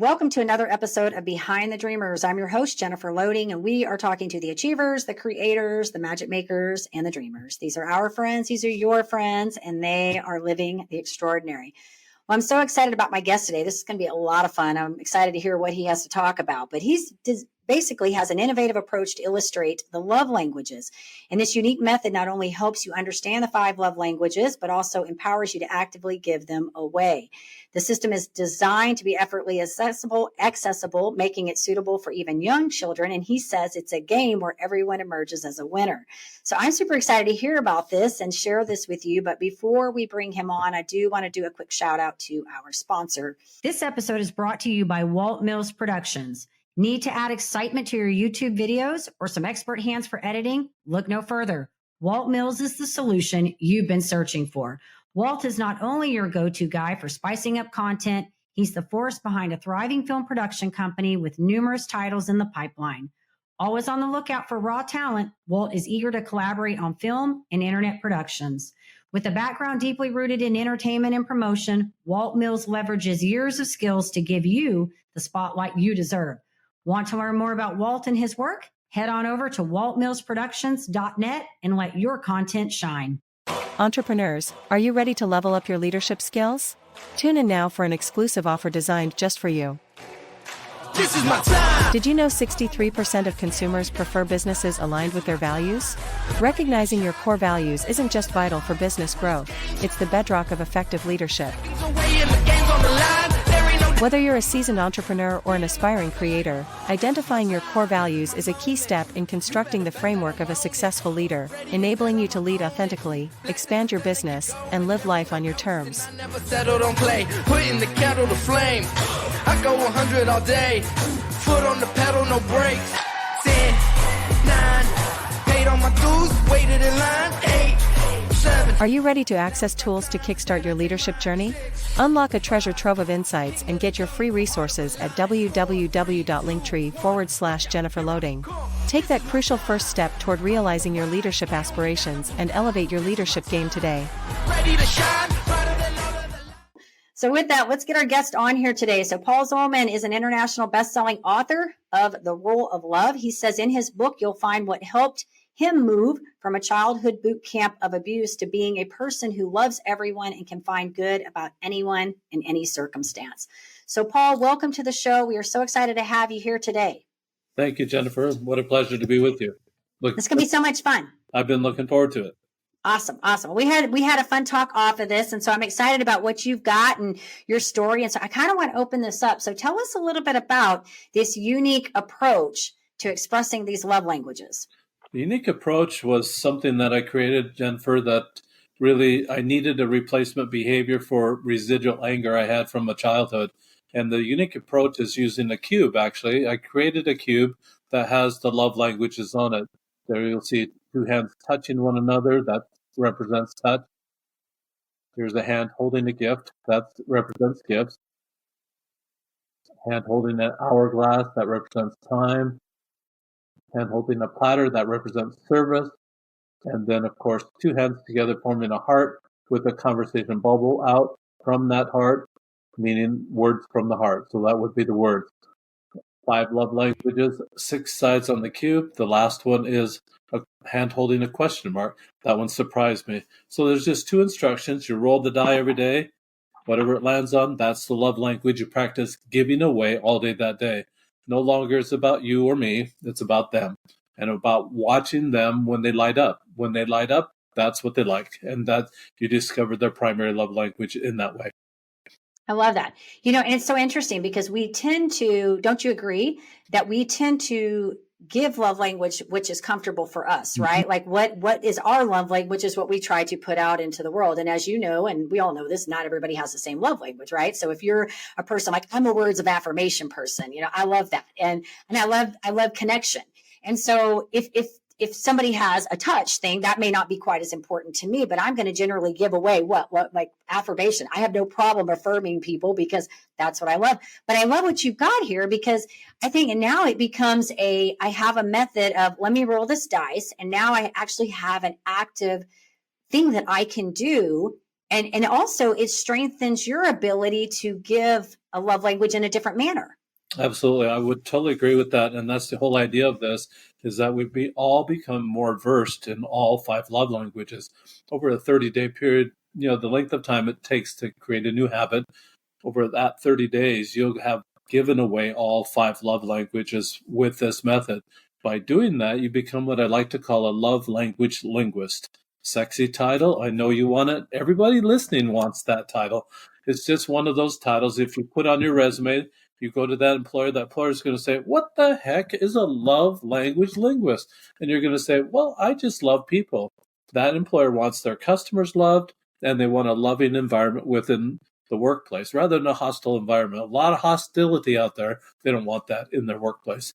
Welcome to another episode of Behind the Dreamers. I'm your host, Jennifer Loading, and we are talking to the achievers, the creators, the magic makers, and the dreamers. These are our friends. These are your friends, and they are living the extraordinary. Well, I'm so excited about my guest today. This is going to be a lot of fun. I'm excited to hear what he has to talk about, but he's basically has an innovative approach to illustrate the love languages. And this unique method not only helps you understand the 5 love languages, but also empowers you to actively give them away. The system is designed to be effortlessly accessible, making it suitable for even young children. And he says it's a game where everyone emerges as a winner. So I'm super excited to hear about this and share this with you. But before we bring him on, I do want to do a quick shout out to our sponsor. This episode is brought to you by Walt Mills Productions. Need to add excitement to your YouTube videos or some expert hands for editing? Look no further. Walt Mills is the solution you've been searching for. Walt is not only your go-to guy for spicing up content, he's the force behind a thriving film production company with numerous titles in the pipeline. Always on the lookout for raw talent, Walt is eager to collaborate on film and internet productions. With a background deeply rooted in entertainment and promotion, Walt Mills leverages years of skills to give you the spotlight you deserve. Want to learn more about Walt and his work? Head on over to waltmillsproductions.net and let your content shine. Entrepreneurs, are you ready to level up your leadership skills? Tune in now for an exclusive offer designed just for you. This is my time. Did you know 63% of consumers prefer businesses aligned with their values? Recognizing your core values isn't just vital for business growth, it's the bedrock of effective leadership. Whether you're a seasoned entrepreneur or an aspiring creator, identifying your core values is a key step in constructing the framework of a successful leader, enabling you to lead authentically, expand your business, and live life on your terms. I never settled on play, putting the kettle to flame. I go 100 all day, foot on the pedal, no brakes. 10, 9, paid on my dues, waited in line, 8, 7. Are you ready to access tools to kickstart your leadership journey? Unlock a treasure trove of insights and get your free resources at www.linktree/Jennifer Loading. Take that crucial first step toward realizing your leadership aspirations and elevate your leadership game today. Ready to shine. So with that, let's get our guest on here today. So Paul Zolman is an international best-selling author of The Rule of Love. He says in his book, you'll find what helped him move from a childhood boot camp of abuse to being a person who loves everyone and can find good about anyone in any circumstance. So Paul, welcome to the show. We are so excited to have you here today. Thank you, Jennifer. What a pleasure to be with you. It's going to be so much fun. I've been looking forward to it. Awesome. We had a fun talk off of this. And so I'm excited about what you've got and your story. And so I kind of want to open this up. So tell us a little bit about this unique approach to expressing these love languages. The unique approach was something that I created, Jennifer, that really I needed a replacement behavior for residual anger I had from my childhood. And the unique approach is using a cube, actually. I created a cube that has the love languages on it. There you'll see 2 hands touching one another. That represents touch. Here's a hand holding a gift. That represents gifts. Hand holding an hourglass. That represents time. Hand holding a platter. That represents service. And then, of course, 2 hands together forming a heart with a conversation bubble out from that heart, meaning words from the heart. So that would be the words. 5 love languages, 6 sides on the cube. The last one is a hand holding a question mark. That one surprised me. So there's just 2 instructions. You roll the die every day. Whatever it lands on, that's the love language you practice giving away all day that day. No longer is it about you or me. It's about them and about watching them when they light up. When they light up, that's what they like. And that you discover their primary love language in that way. I love that. And it's so interesting because we tend to, don't you agree, that we tend to give love language which is comfortable for us, right? Like what is our love language is what we try to put out into the world. And as you know, and we all know this, not everybody has the same love language, right? So if you're a person like I'm a words of affirmation person, I love that. And I love connection. And so if somebody has a touch thing, that may not be quite as important to me, but I'm going to generally give away what like affirmation. I have no problem affirming people because that's what I love. But I love what you've got here because I think, and now it becomes I have a method of let me roll this dice. And now I actually have an active thing that I can do And also it strengthens your ability to give a love language in a different manner. Absolutely. I would totally agree with that. And that's the whole idea of this, is that all become more versed in all 5 love languages over a 30-day period. The length of time it takes to create a new habit, over that 30 days, you'll have given away all 5 love languages with this method. By doing that, you become what I like to call a love language linguist. Sexy title. I know you want it. Everybody listening wants that title. It's just one of those titles. If you put on your resume, you go to that employer is going to say, what the heck is a love language linguist? And you're going to say, well, I just love people. That employer wants their customers loved, and they want a loving environment within the workplace rather than a hostile environment. A lot of hostility out there. They don't want that in their workplace.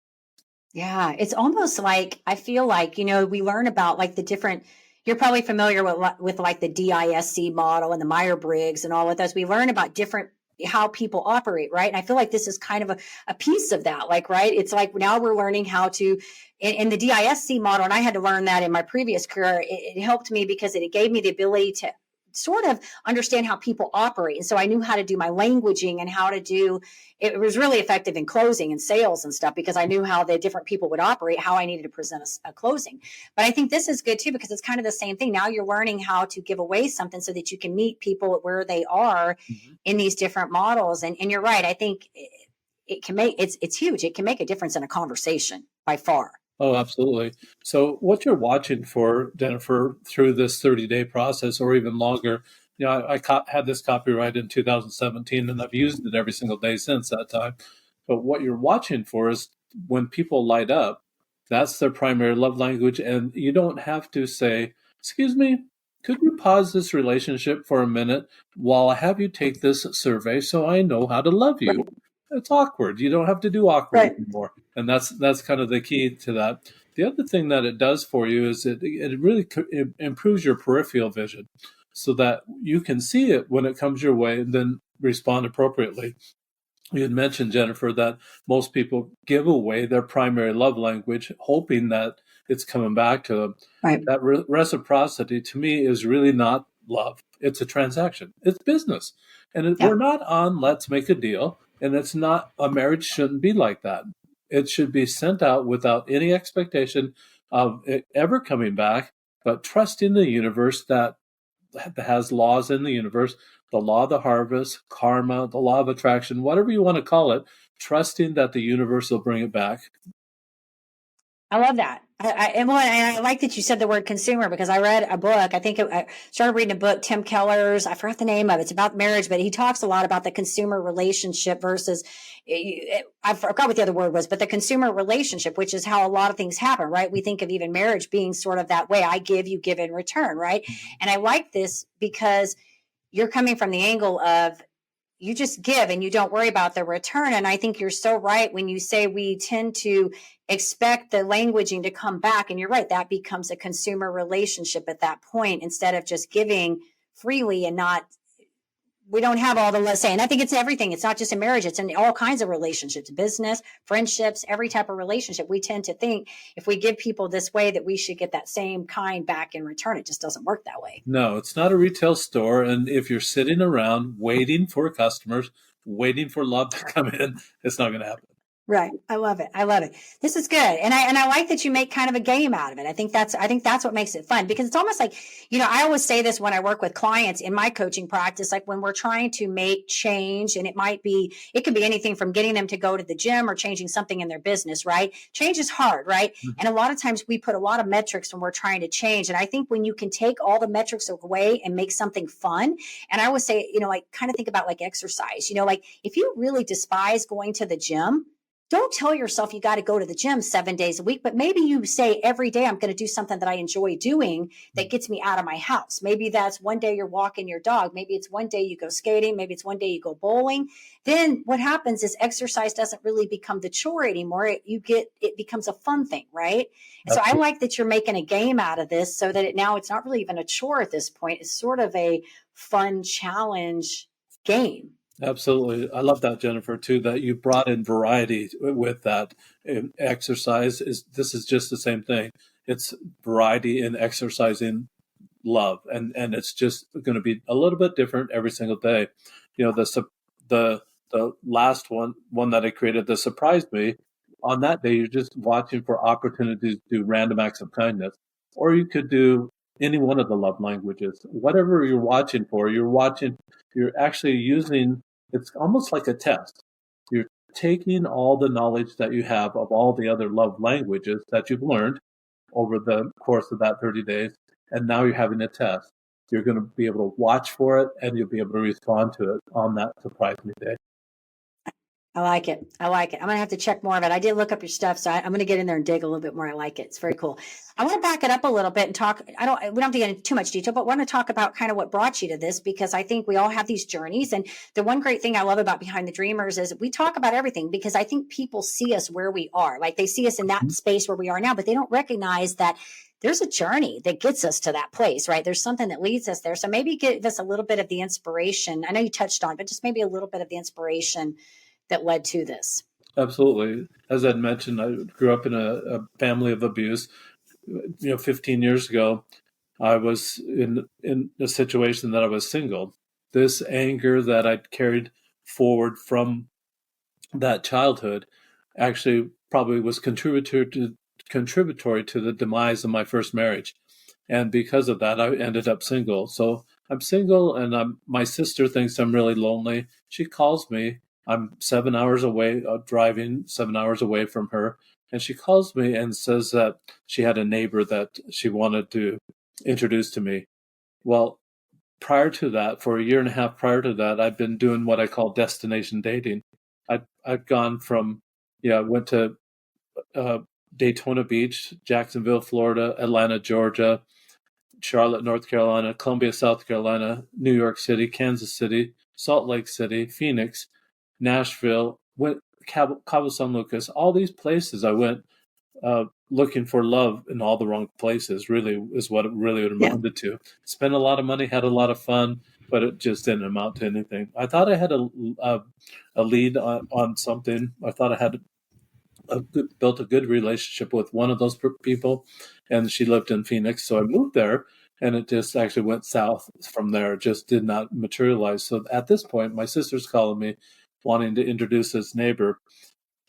Yeah, it's almost like, I feel like, we learn about like the different, you're probably familiar with like the DISC model and the Myers-Briggs and all of those. We learn about different, how people operate, right? And I feel like this is kind of a piece of that, like, right? It's like now we're learning how to, in the DISC model, and I had to learn that in my previous career, it helped me because it gave me the ability to sort of understand how people operate. And so I knew how to do my languaging and how to do, it was really effective in closing and sales and stuff because I knew how the different people would operate, how I needed to present a closing. But I think this is good too, because it's kind of the same thing. Now you're learning how to give away something so that you can meet people where they are in these different models. And you're right. I think it can make, it's huge. It can make a difference in a conversation by far. Oh, absolutely. So what you're watching for, Jennifer, through this 30-day process or even longer, I had this copyright in 2017 and I've used it every single day since that time. But what you're watching for is when people light up, that's their primary love language. And you don't have to say, excuse me, could you pause this relationship for a minute while I have you take this survey so I know how to love you? Right. It's awkward. You don't have to do awkward anymore. And that's kind of the key to that. The other thing that it does for you is it really improves your peripheral vision so that you can see it when it comes your way and then respond appropriately. You had mentioned, Jennifer, that most people give away their primary love language, hoping that it's coming back to them. Right. That reciprocity, to me, is really not love. It's a transaction. It's business. And we're not on let's make a deal. And it's not, a marriage shouldn't be like that. It should be sent out without any expectation of it ever coming back, but trusting the universe that has laws in the universe, the law of the harvest, karma, the law of attraction, whatever you want to call it, trusting that the universe will bring it back. I love that. And I like that you said the word consumer because I read a book. I started reading a book, Tim Keller's. I forgot the name of it. It's about marriage, but he talks a lot about the consumer relationship versus, I forgot what the other word was, but the consumer relationship, which is how a lot of things happen, right? We think of even marriage being sort of that way. I give, you give in return, right? And I like this because you're coming from the angle of, you just give and you don't worry about the return. And I think you're so right when you say we tend to expect the languaging to come back. And you're right, that becomes a consumer relationship at that point instead of just giving freely and not, we don't have all the, let's say, and I think it's everything. It's not just in marriage. It's in all kinds of relationships, business, friendships, every type of relationship. We tend to think if we give people this way that we should get that same kind back in return. It just doesn't work that way. No, it's not a retail store. And if you're sitting around waiting for customers, waiting for love to come in, it's not going to happen. Right. I love it. I love it. This is good. And I like that you make kind of a game out of it. I think that's what makes it fun because it's almost like, I always say this when I work with clients in my coaching practice, like when we're trying to make change, and it could be anything from getting them to go to the gym or changing something in their business, right? Change is hard, right? Mm-hmm. And a lot of times we put a lot of metrics when we're trying to change. And I think when you can take all the metrics away and make something fun, and I always say, like kind of think about like exercise, like if you really despise going to the gym, don't tell yourself you got to go to the gym 7 days a week, but maybe you say every day I'm going to do something that I enjoy doing that gets me out of my house. Maybe that's one day you're walking your dog. Maybe it's one day you go skating. Maybe it's one day you go bowling. Then what happens is exercise doesn't really become the chore anymore. It becomes a fun thing, right? And so I like that you're making a game out of this so that it's not really even a chore at this point. It's sort of a fun challenge game. Absolutely. I love that, Jennifer, too, that you brought in variety with that. Exercise this is just the same thing. It's variety in exercising love, and it's just going to be a little bit different every single day. The last one that I created that surprised me, on that day you're just watching for opportunities to do random acts of kindness, or you could do any one of the love languages. Whatever you're watching for, you're actually using, it's almost like a test. You're taking all the knowledge that you have of all the other love languages that you've learned over the course of that 30 days, and now you're having a test. You're going to be able to watch for it, and you'll be able to respond to it on that surprise me day. I like it. I'm going to have to check more of it. I did look up your stuff, so I'm going to get in there and dig a little bit more. I like it. It's very cool. I want to back it up a little bit and talk. We don't have to get into too much detail, but want to talk about kind of what brought you to this, because I think we all have these journeys. And the one great thing I love about Behind the Dreamers is we talk about everything, because I think people see us where we are. Like, they see us in that space where we are now, but they don't recognize that there's a journey that gets us to that place, right? There's something that leads us there. So maybe give us a little bit of the inspiration. I know you touched on, but just maybe a little bit of the inspiration that led to this. Absolutely. As I'd mentioned, I grew up in a family of abuse. 15 years ago, I was in a situation that I was single. This anger that I'd carried forward from that childhood actually probably was contributory to the demise of my first marriage. And because of that, I ended up single. So I'm single, and my sister thinks I'm really lonely. She calls me. I'm 7 hours away, driving 7 hours away from her. And she calls me and says that she had a neighbor that she wanted to introduce to me. Well, prior to that, for a year and a half prior to that, I'd been doing what I call destination dating. I'd gone from, I went to Daytona Beach, Jacksonville, Florida, Atlanta, Georgia, Charlotte, North Carolina, Columbia, South Carolina, New York City, Kansas City, Salt Lake City, Phoenix, Nashville, went Cabo San Lucas. All these places I went looking for love in all the wrong places, really is what it really amounted to. Spent a lot of money, had a lot of fun, but it just didn't amount to anything. I thought I had a lead on something. I thought I had built a good relationship with one of those people, and she lived in Phoenix. So I moved there, and it just actually went south from there. It just did not materialize. So at this point, my sister's calling me, wanting to introduce this neighbor.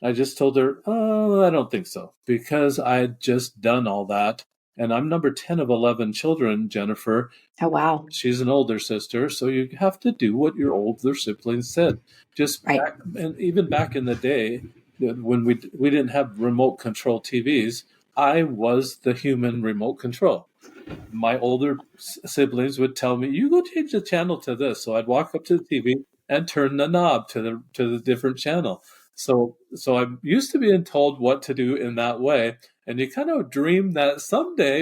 I just told her, oh, I don't think so, because I had just done all that. And I'm number 10 of 11 children, Jennifer. Oh, wow. She's an older sister, so you have to do what your older siblings said. Just right. And even back in the day, when we didn't have remote control TVs, I was the human remote control. My older siblings would tell me, you go change the channel to this. So I'd walk up to the TV and turn the knob to the different channel. So I'm used to being told what to do in that way. And you kind of dream that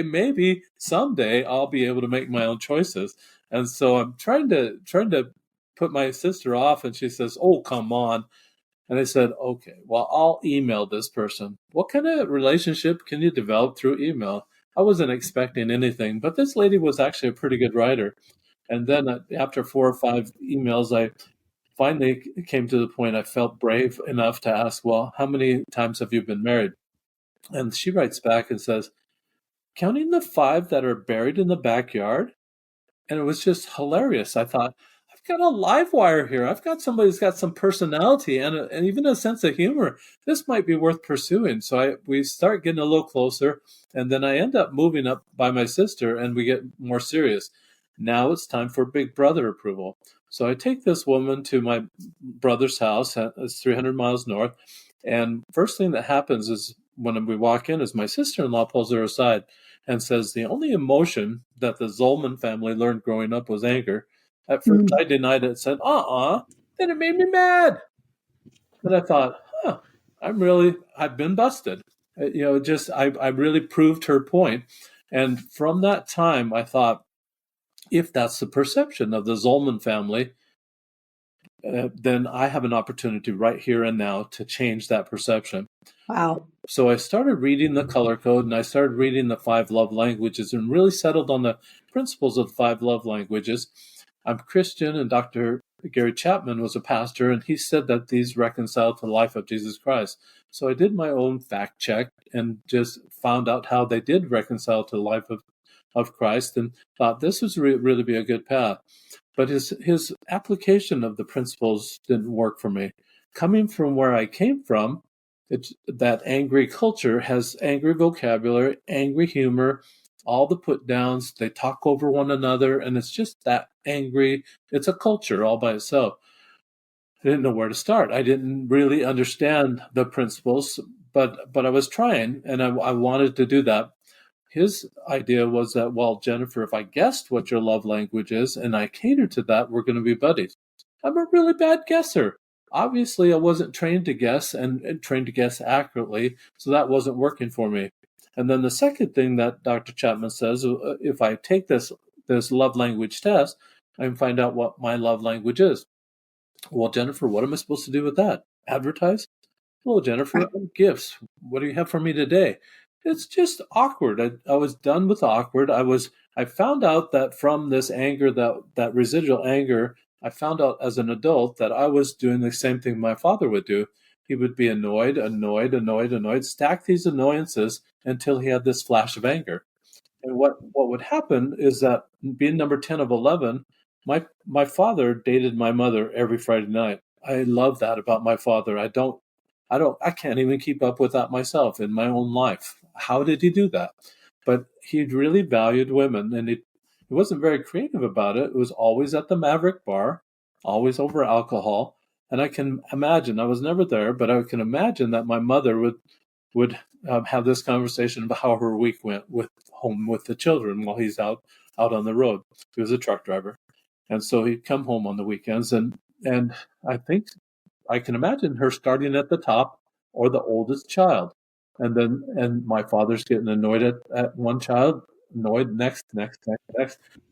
maybe someday I'll be able to make my own choices. And so I'm trying to put my sister off, and she says, oh, come on. And I said, okay, well, I'll email this person. What kind of relationship can you develop through email? I wasn't expecting anything, but this lady was actually a pretty good writer. And then after 4 or 5 emails, I finally came to the point I felt brave enough to ask, well, how many times have you been married? And she writes back and says, counting the 5 that are buried in the backyard. And it was just hilarious. I thought, I've got a live wire here. I've got somebody who's got some personality and even a sense of humor. This might be worth pursuing. So we start getting a little closer, and then I end up moving up by my sister, and we get more serious. Now it's time for big brother approval. So I take this woman to my brother's house. It's 300 miles north. And first thing that happens is when we walk in is my sister-in-law pulls her aside and says the only emotion that the Zolman family learned growing up was anger. At first, I denied it, said, then it made me mad. And I thought, I've been busted. I really proved her point. And from that time, I thought, if that's the perception of the Zolman family, then I have an opportunity right here and now to change that perception. Wow. So I started reading the color code, and I started reading the 5 love languages, and really settled on the principles of the 5 love languages. I'm Christian, and Dr. Gary Chapman was a pastor, and he said that these reconcile to the life of Jesus Christ. So I did my own fact check and just found out how they did reconcile to the life of of Christ and thought this was really be a good path. But his application of the principles didn't work for me. Coming from where I came from, that angry culture has angry vocabulary, angry humor, all the put downs. They talk over one another, and it's just that angry. It's a culture all by itself. I didn't know where to start. I didn't really understand the principles, but I was trying, and I wanted to do that. His idea was that, well, Jennifer, if I guessed what your love language is and I catered to that, we're going to be buddies. I'm a really bad guesser. Obviously, I wasn't trained to guess and trained to guess accurately, so that wasn't working for me. And then the second thing that Dr. Chapman says, if I take this love language test, I can find out what my love language is. Well, Jennifer, what am I supposed to do with that? Advertise? Hello, Jennifer. Gifts. What do you have for me today? It's just awkward. I was done with awkward. I found out that from this anger, that residual anger, I found out as an adult that I was doing the same thing my father would do. He would be annoyed, stack these annoyances until he had this flash of anger. And what would happen is that being number 10 of 11, my father dated my mother every Friday night. I love that about my father. I can't even keep up with that myself in my own life. How did he do that? But he really valued women, and he wasn't very creative about it. It was always at the Maverick Bar, always over alcohol. And I can imagine, I was never there, but I can imagine that my mother would have this conversation about how her week went home with the children while he's out on the road. He was a truck driver. And so he'd come home on the weekends, and I think I can imagine her starting at the top or the oldest child. And my father's getting annoyed at one child, annoyed next.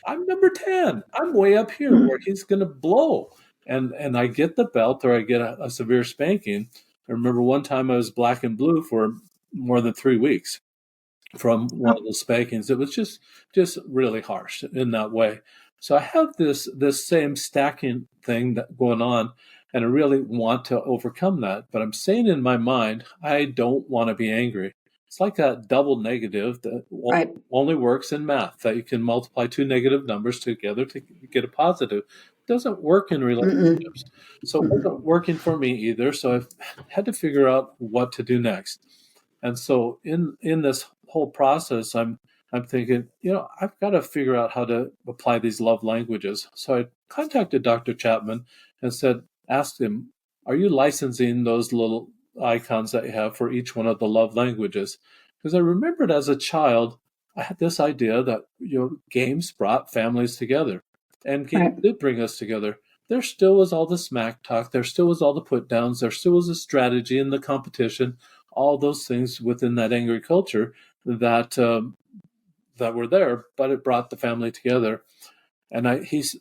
I'm number 10. I'm way up here where he's going to blow. And I get the belt or I get a severe spanking. I remember one time I was black and blue for more than 3 weeks from one of those spankings. It was just really harsh in that way. So I have this same stacking thing going on, and I really want to overcome that. But I'm saying in my mind, I don't want to be angry. It's like a double negative that only works in math, that you can multiply two negative numbers together to get a positive. It doesn't work in relationships. So it wasn't working for me either. So I've had to figure out what to do next. And so in this whole process, I'm thinking, I've got to figure out how to apply these love languages. So I contacted Dr. Chapman and asked him, are you licensing those little icons that you have for each one of the love languages? Because I remembered as a child, I had this idea that, games brought families together, and games did bring us together. There still was all the smack talk. There still was all the put downs. There still was a strategy in the competition, all those things within that angry culture that were there, but it brought the family together. And his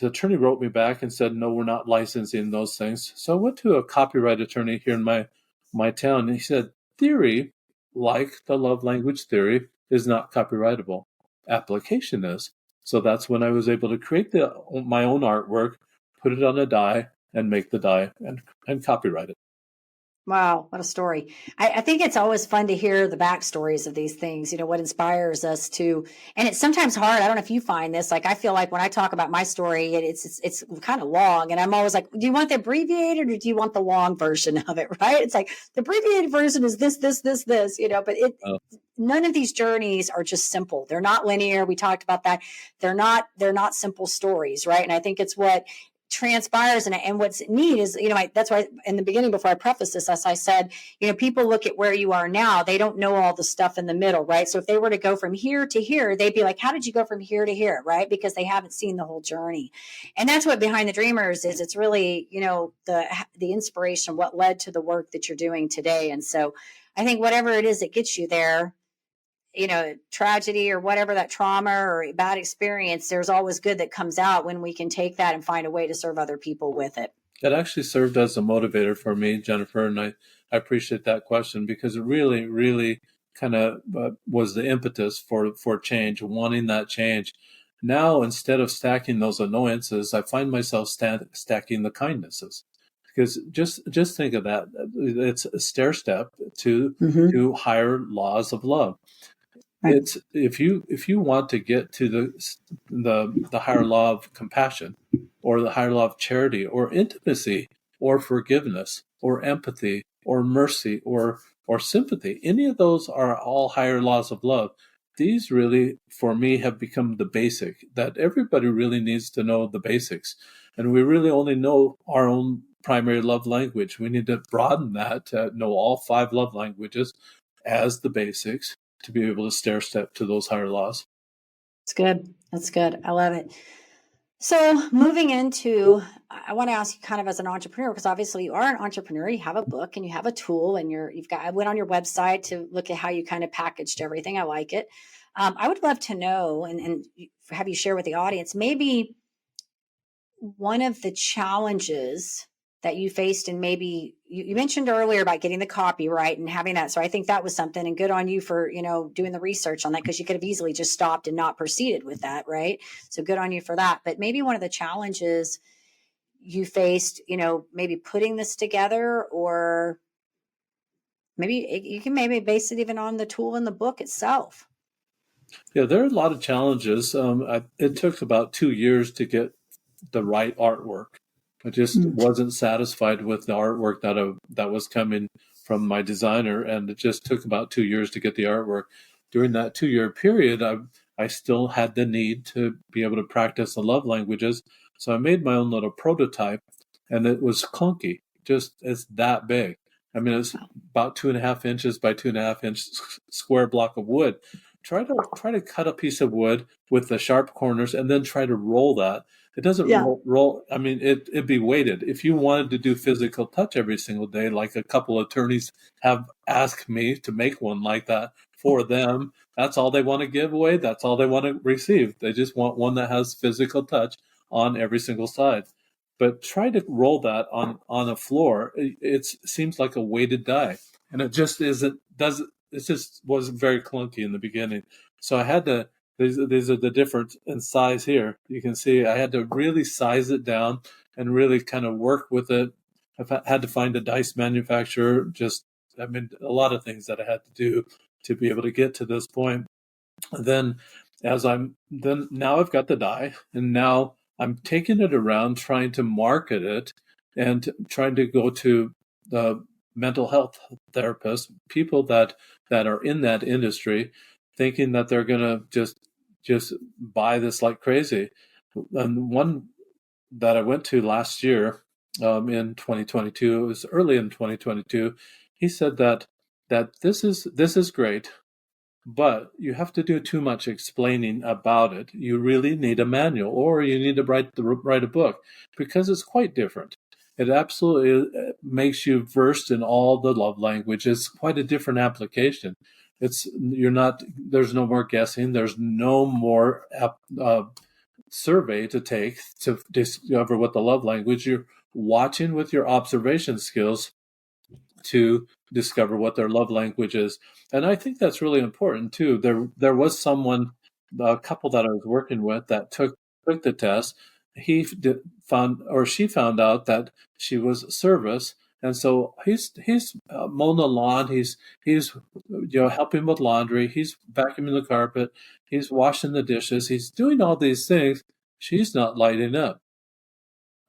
attorney wrote me back and said, no, we're not licensing those things. So I went to a copyright attorney here in my town, and he said, theory, like the love language theory, is not copyrightable. Application is. So that's when I was able to create my own artwork, put it on a die, and make the die and copyright it. Wow, what a story. I think it's always fun to hear the backstories of these things, what inspires us to, and it's sometimes hard. I don't know if you find this, like, I feel like when I talk about my story, it's kind of long, and I'm always like, do you want the abbreviated or do you want the long version of it? Right. It's like the abbreviated version is this, but none of these journeys are just simple. They're not linear. We talked about that. They're not simple stories. Right. And I think it's what transpires, and what's neat is, that's why in the beginning, before I preface this, as I said, people look at where you are now, they don't know all the stuff in the middle, right? So if they were to go from here to here, they'd be like, how did you go from here to here, right? Because they haven't seen the whole journey. And that's what Behind the Dreamers is. It's really, the inspiration, what led to the work that you're doing today. And so I think whatever it is that gets you there, tragedy or whatever, that trauma or bad experience, there's always good that comes out when we can take that and find a way to serve other people with it. That actually served as a motivator for me, Jennifer, and I appreciate that question, because it really, really kind of was the impetus for change, wanting that change. Now, instead of stacking those annoyances, I find myself stacking the kindnesses. Because just think of that. It's a stair step to higher laws of love. Right. It's if you want to get to the higher law of compassion, or the higher law of charity, or intimacy, or forgiveness, or empathy, or mercy, or sympathy, any of those are all higher laws of love. These really, for me, have become the basic, that everybody really needs to know the basics. And we really only know our own primary love language. We need to broaden that to know all 5 love languages as the basics, to be able to stair step to those higher laws. It's good. That's good. I love it. So moving into, I want to ask you kind of as an entrepreneur, because obviously you are an entrepreneur, you have a book and you have a tool, and I went on your website to look at how you kind of packaged everything. I like it. I would love to know and have you share with the audience, maybe one of the challenges that you faced, and maybe you mentioned earlier about getting the copyright and having that. So I think that was something, and good on you for, doing the research on that, because you could have easily just stopped and not proceeded with that. Right. So good on you for that. But maybe one of the challenges you faced, maybe putting this together, or maybe you can maybe base it even on the tool in the book itself. Yeah, there are a lot of challenges. It took about 2 years to get the right artwork. I just wasn't satisfied with the artwork that was coming from my designer, and it just took about 2 years to get the artwork. During that 2 year period, I still had the need to be able to practice the love languages, so I made my own little prototype, and it was clunky. Just it's that big. I mean, it's about 2.5 inches by 2.5 inch square block of wood. Try to cut a piece of wood with the sharp corners, and then try to roll that. It doesn't roll. I mean, it'd be weighted. If you wanted to do physical touch every single day, like a couple of attorneys have asked me to make one like that for them, that's all they want to give away. That's all they want to receive. They just want one that has physical touch on every single side. But try to roll that on a floor. It seems like a weighted die, and it just isn't. Doesn't. It just was very clunky in the beginning. So I had to. These are the difference in size here. You can see I had to really size it down and really kind of work with it. I've had to find a dice manufacturer. A lot of things that I had to do to be able to get to this point. Then, now I've got the die, and now I'm taking it around, trying to market it, and trying to go to the mental health therapists, people that are in that industry, thinking that they're gonna just buy this like crazy. And one that I went to last year, in 2022, it was early in 2022. He said that this is great, but you have to do too much explaining about it. You really need a manual, or you need to write a book, because it's quite different. It absolutely makes you versed in all the love language. It's quite a different application. There's no more guessing. There's no more survey to take to discover what the love language. You're watching with your observation skills to discover what their love language is. And I think that's really important too. There was a couple that I was working with that took the test. She found out that she was service, and so he's mowing the lawn. He's helping with laundry. He's vacuuming the carpet. He's washing the dishes. He's doing all these things. She's not lighting up.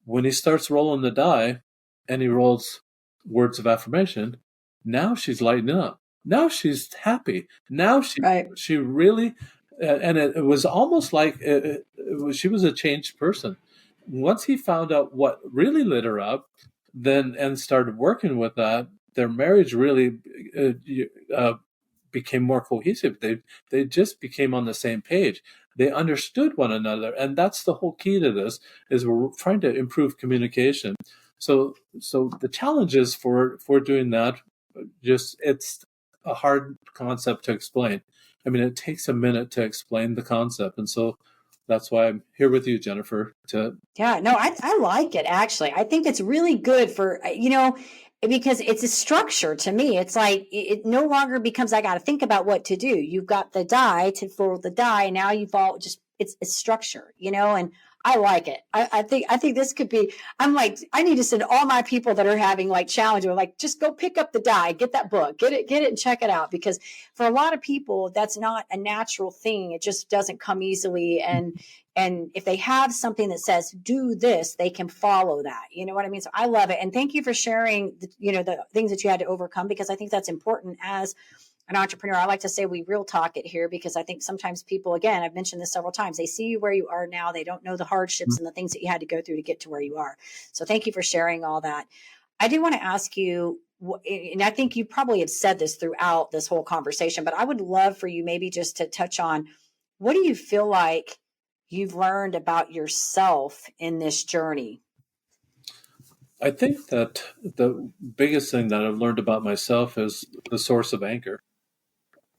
When he starts rolling the die, and he rolls words of affirmation, now she's lighting up. Now she's happy. Now she really, and it was almost like she was a changed person. Once he found out what really lit her up, and started working with that, their marriage really became more cohesive. They just became on the same page. They understood one another, and that's the whole key to this. Is we're trying to improve communication. So the challenges for doing that, it's a hard concept to explain. I mean, it takes a minute to explain the concept, and so that's why I'm here with you, Jennifer. I like it, actually. I think it's really good for, because it's a structure to me. It's like it no longer becomes I got to think about what to do. You've got the die to roll the die. Now you've all it's structure, and I like it. I think this could be, I'm like, I need to send all my people that are having like challenge or like, just go pick up the die, get that book, get it and check it out. Because for a lot of people, that's not a natural thing. It just doesn't come easily. And if they have something that says, do this, they can follow that. You know what I mean? So I love it. And thank you for sharing, the things that you had to overcome, because I think that's important as an entrepreneur. I like to say we real talk it here, because I think sometimes people, again, I've mentioned this several times, they see you where you are now. They don't know the hardships and the things that you had to go through to get to where you are. So thank you for sharing all that. I do want to ask you, and I think you probably have said this throughout this whole conversation, but I would love for you maybe just to touch on, what do you feel like you've learned about yourself in this journey? I think that the biggest thing that I've learned about myself is the source of anger.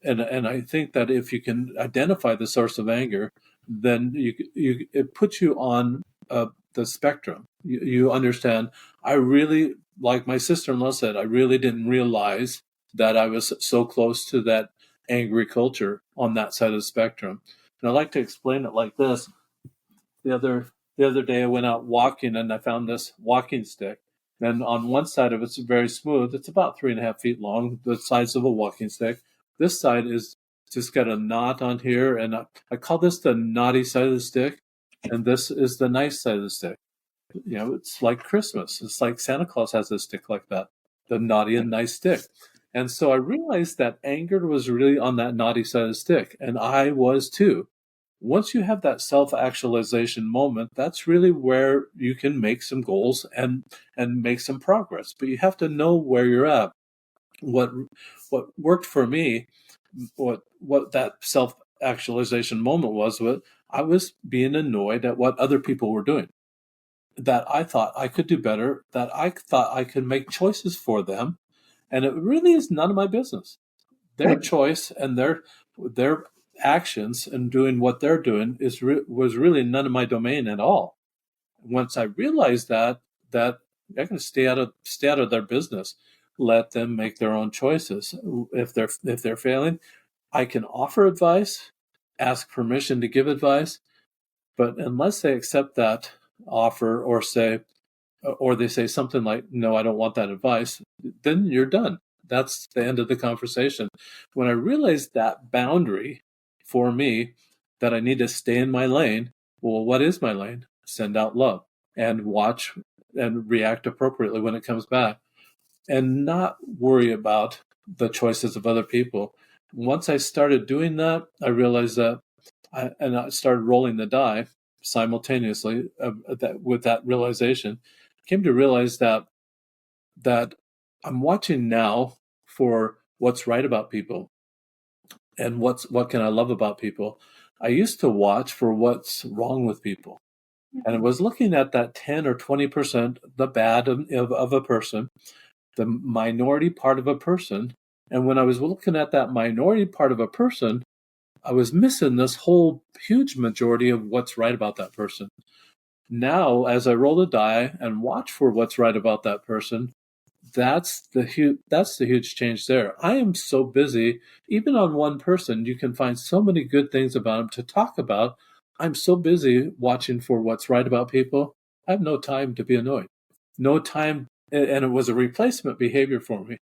And I think that if you can identify the source of anger, then it puts you on the spectrum. You understand. I really, like my sister-in-law said, I really didn't realize that I was so close to that angry culture on that side of the spectrum. And I like to explain it like this. The other day I went out walking and I found this walking stick. And on one side of it's very smooth. It's about 3.5 feet long, the size of a walking stick. This side is just got a knot on here, and I call this the naughty side of the stick, and this is the nice side of the stick. It's like Christmas. It's like Santa Claus has a stick like that, the naughty and nice stick. And so I realized that anger was really on that naughty side of the stick, and I was too. Once you have that self-actualization moment, that's really where you can make some goals and make some progress. But you have to know where you're at. What worked for me, what that self-actualization moment was, I was being annoyed at what other people were doing, that I thought I could do better, that I thought I could make choices for them, and it really is none of my business. Their choice and their actions and doing what they're doing was really none of my domain at all. Once I realized that I can stay out of their business, let them make their own choices. If they're failing, I can offer advice, ask permission to give advice, but unless they accept that offer or they say something like, "No, I don't want that advice," then you're done. That's the end of the conversation. When I realized that boundary for me, that I need to stay in my lane, well, what is my lane? Send out love and watch and react appropriately when it comes back, and not worry about the choices of other people. Once I started doing that, I realized that I started rolling the die simultaneously with that realization. I came to realize that I'm watching now for what's right about people and what can I love about people. I used to watch for what's wrong with people. And I was looking at that 10 or 20%, the bad of a person, the minority part of a person. And when I was looking at that minority part of a person, I was missing this whole huge majority of what's right about that person. Now, as I roll the die and watch for what's right about that person, that's the huge change there. I am so busy, even on one person, you can find so many good things about them to talk about. I'm so busy watching for what's right about people. I have no time to be annoyed. No time. And it was a replacement behavior for me,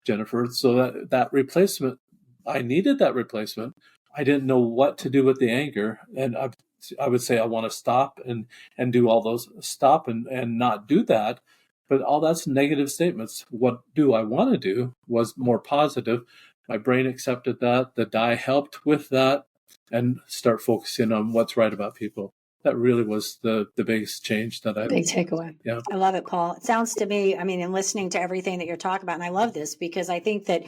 Jennifer. So that replacement, I needed that replacement. I didn't know what to do with the anger. And I would say I want to stop and do all those, stop and not do that. But all that's negative statements. What do I want to do was more positive. My brain accepted that. The die helped with that, and start focusing on what's right about people. That really was the biggest change that I... Big takeaway. Yeah. I love it, Paul. It sounds to me, I mean, in listening to everything that you're talking about, and I love this because I think that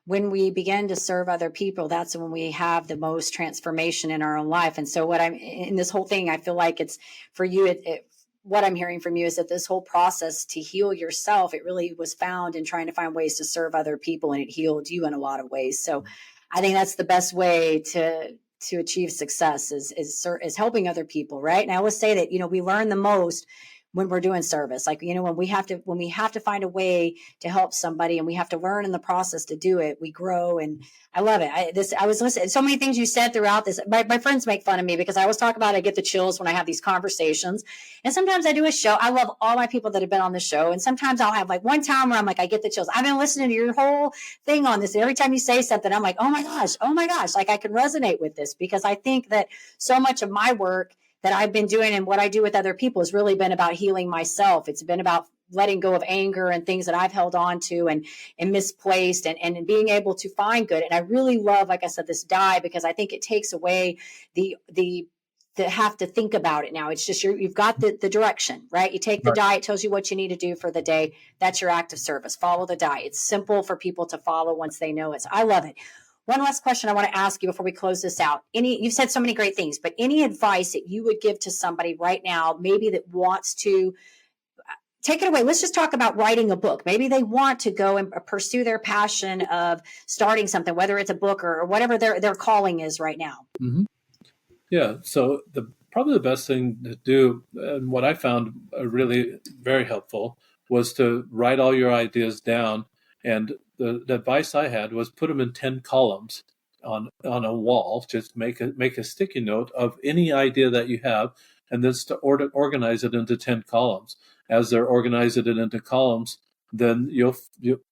when we begin to serve other people, that's when we have the most transformation in our own life. And so in this whole thing, I feel like it's for you, what I'm hearing from you is that this whole process to heal yourself, it really was found in trying to find ways to serve other people, and it healed you in a lot of ways. So I think that's the best way to achieve success is helping other people. Right. And I always say that, we learn the most when we're doing service. Like, when we have to find a way to help somebody and we have to learn in the process to do it, we grow. And I love it. I was listening, so many things you said throughout this. My friends make fun of me because I always talk about, I get the chills when I have these conversations. And sometimes I do a show. I love all my people that have been on the show. And sometimes I'll have like one time where I'm like, I get the chills. I've been listening to your whole thing on this. And every time you say something, I'm like, oh my gosh, like I can resonate with this, because I think that so much of my work that I've been doing and what I do with other people has really been about healing myself. It's been about letting go of anger and things that I've held on to and misplaced, and being able to find good. And I really love, like I said, this die, because I think it takes away the have to think about it now. It's just you've got the direction, right? You take the die, it tells you what you need to do for the day. That's your act of service. Follow the die. It's simple for people to follow once they know it. So I love it. One last question I want to ask you before we close this out. You've said so many great things, but any advice that you would give to somebody right now, maybe that wants to take it away? Let's just talk about writing a book. Maybe they want to go and pursue their passion of starting something, whether it's a book or whatever their calling is right now. Mm-hmm. Yeah. So probably the best thing to do, and what I found really very helpful, was to write all your ideas down. And the advice I had was put them in 10 columns on a wall. Just make a sticky note of any idea that you have, and then organize it into 10 columns. As they're organizing it into columns, then you'll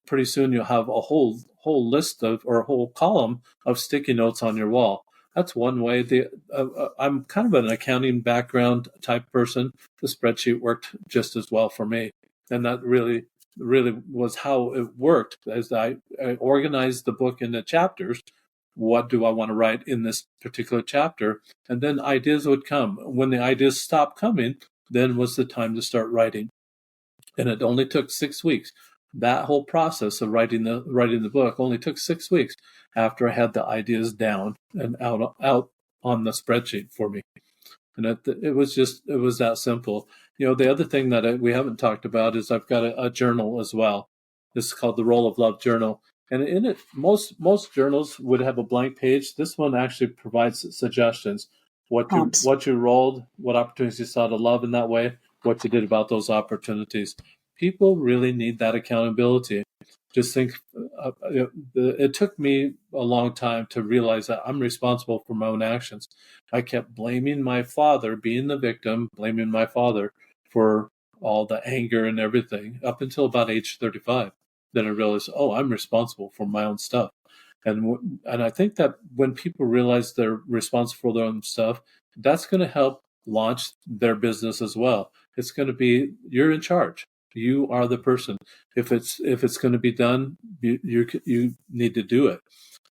pretty soon you'll have a whole list or a whole column of sticky notes on your wall. That's one way. I'm kind of an accounting background type person. The spreadsheet worked just as well for me, and that really was how it worked. As I organized the book into chapters, what do I want to write in this particular chapter? And then ideas would come. When the ideas stopped coming, then was the time to start writing. And it only took 6 weeks. That whole process of writing the book only took 6 weeks after I had the ideas down and out on the spreadsheet for me. And it was that simple. The other thing that we haven't talked about is I've got a journal as well. This is called the Roll of Love Journal. And in it, most journals would have a blank page. This one actually provides suggestions. What you rolled, what opportunities you saw to love in that way, what you did about those opportunities. People really need that accountability. Just think, it took me a long time to realize that I'm responsible for my own actions. I kept blaming my father, being the victim, blaming my father for all the anger and everything up until about age 35. Then I realized, I'm responsible for my own stuff. And I think that when people realize they're responsible for their own stuff, that's going to help launch their business as well. It's going to be, you're in charge. You are the person. If it's going to be done, you need to do it,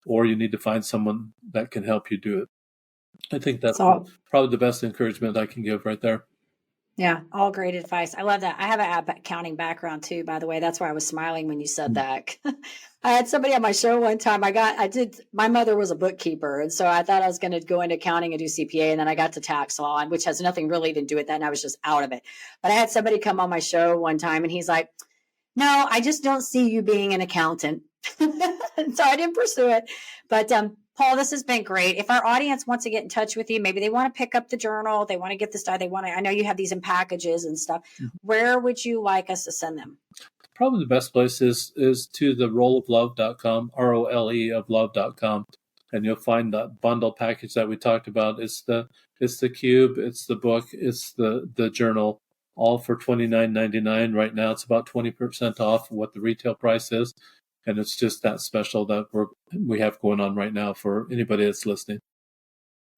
or you need to find someone that can help you do it. I think that's probably the best encouragement I can give right there. Yeah, all great advice. I love that. I have an accounting background too, by the way. That's why I was smiling when you said that. I had somebody on my show one time. My mother was a bookkeeper. And so I thought I was going to go into accounting and do CPA. And then I got to tax law, which has nothing really to do with that. And I was just out of it. But I had somebody come on my show one time and he's like, no, I just don't see you being an accountant. And so I didn't pursue it. But Paul, this has been great. If our audience wants to get in touch with you, maybe they want to pick up the journal, they want to get this done, I know you have these in packages and stuff. Mm-hmm. Where would you like us to send them? Probably the best place is to the roloflove.com, ROLE of love.com. And you'll find that bundle package that we talked about. It's the cube, it's the book, it's the journal, all for $29.99 right now. It's about 20% off what the retail price is. And it's just that special that we have going on right now for anybody that's listening.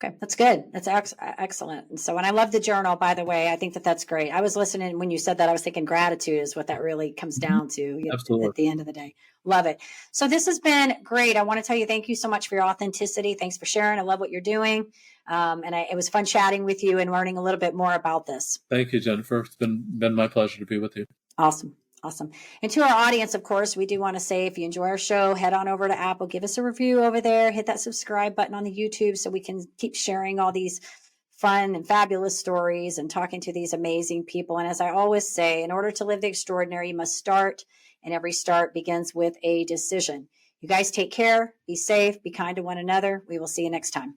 Okay, that's good. That's excellent. And so, and I love the journal, by the way. I think that's great. I was listening when you said that. I was thinking gratitude is what that really comes down to. Absolutely. At the end of the day. Love it. So this has been great. I want to tell you, thank you so much for your authenticity. Thanks for sharing. I love what you're doing. It was fun chatting with you and learning a little bit more about this. Thank you, Jennifer. It's been my pleasure to be with you. Awesome. And to our audience, of course, we do want to say, if you enjoy our show, head on over to Apple, give us a review over there, hit that subscribe button on the YouTube so we can keep sharing all these fun and fabulous stories and talking to these amazing people. And as I always say, in order to live the extraordinary, you must start, and every start begins with a decision. You guys take care, be safe, be kind to one another. We will see you next time.